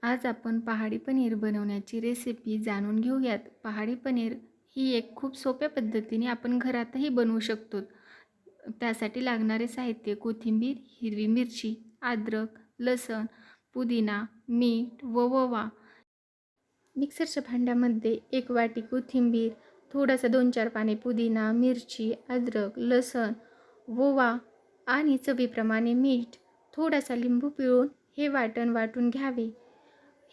आज आपण पहाडी पनीर बनवण्याची रेसिपी जाणून घेऊयात. पहाडी पनीर ही एक खूप सोप्या पद्धतीने आपण घरातही बनवू शकतो. त्यासाठी लागणारे साहित्य: कोथिंबीर, हिरवी मिरची, अद्रक, लसूण, पुदिना, मीठ व ओवा. मिक्सरच्या भांड्यामध्ये 1 वाटी कोथिंबीर, थोडासा 2-4 पाने पुदिना, मिरची, अद्रक, लसूण, ओवा आणि चवीप्रमाणे मीठ, थोडासा लिंबू पिळून हे वाटण वाटून घ्यावे.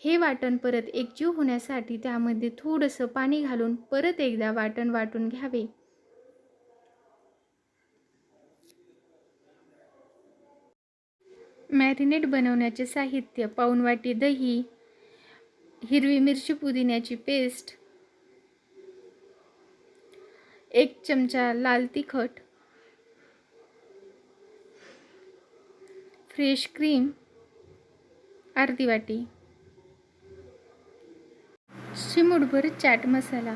हे वाटण परत एकजीव होण्यासाठी त्यामध्ये थोडंसं पाणी घालून परत एकदा वाटण वाटून घ्यावे. मॅरिनेट बनवण्याचे साहित्य: पाऊण वाटी दही, हिरवी मिरची पुदिन्याची पेस्ट, 1 चमचा लाल तिखट, फ्रेश क्रीम अर्धी वाटी, चिमूटभर चाट मसाला.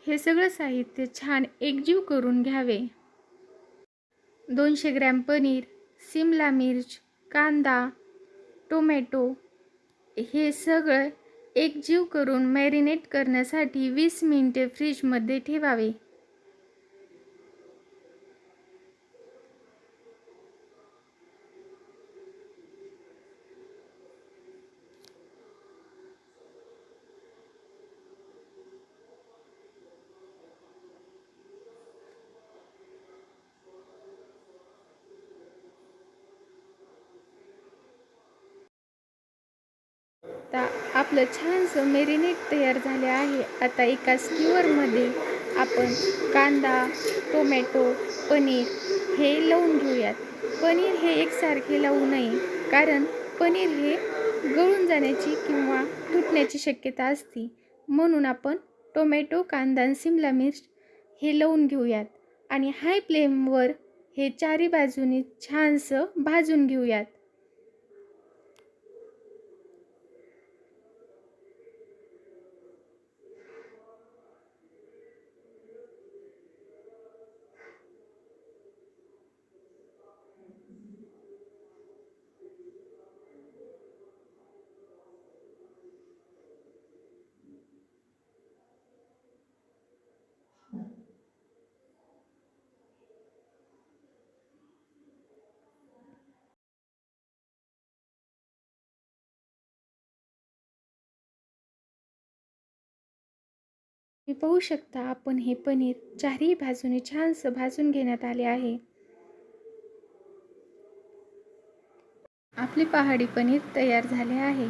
हे सगळं साहित्य छान एकजीव करून घ्यावे. 200 ग्रॅम पनीर, सिमला मिर्च, कांदा, टोमॅटो हे सगळं एकजीव करून मॅरिनेट करण्यासाठी 20 मिनिटे फ्रीजमध्ये ठेवावे. आता आपलं छानसं मॅरिनेट तयार झाले आहे. आता एका स्क्यूअरमध्ये आपण कांदा, टोमॅटो, पनीर हे लावून घेऊयात. पनीर हे एकसारखे लावू नये, कारण पनीर हे गळून जाण्याची किंवा तुटण्याची शक्यता असते. म्हणून आपण टोमॅटो, कांदा आणि सिमला मिर्च हे लावून घेऊयात आणि हाय फ्लेमवर हे चारी बाजूनी छानसं भाजून घेऊयात. तुम्ही पाहू शकता, आपण हे पनीर चारही बाजूने छानसं भाजून घेण्यात आले आहे. आपले पहाडी पनीर तयार झाले आहे.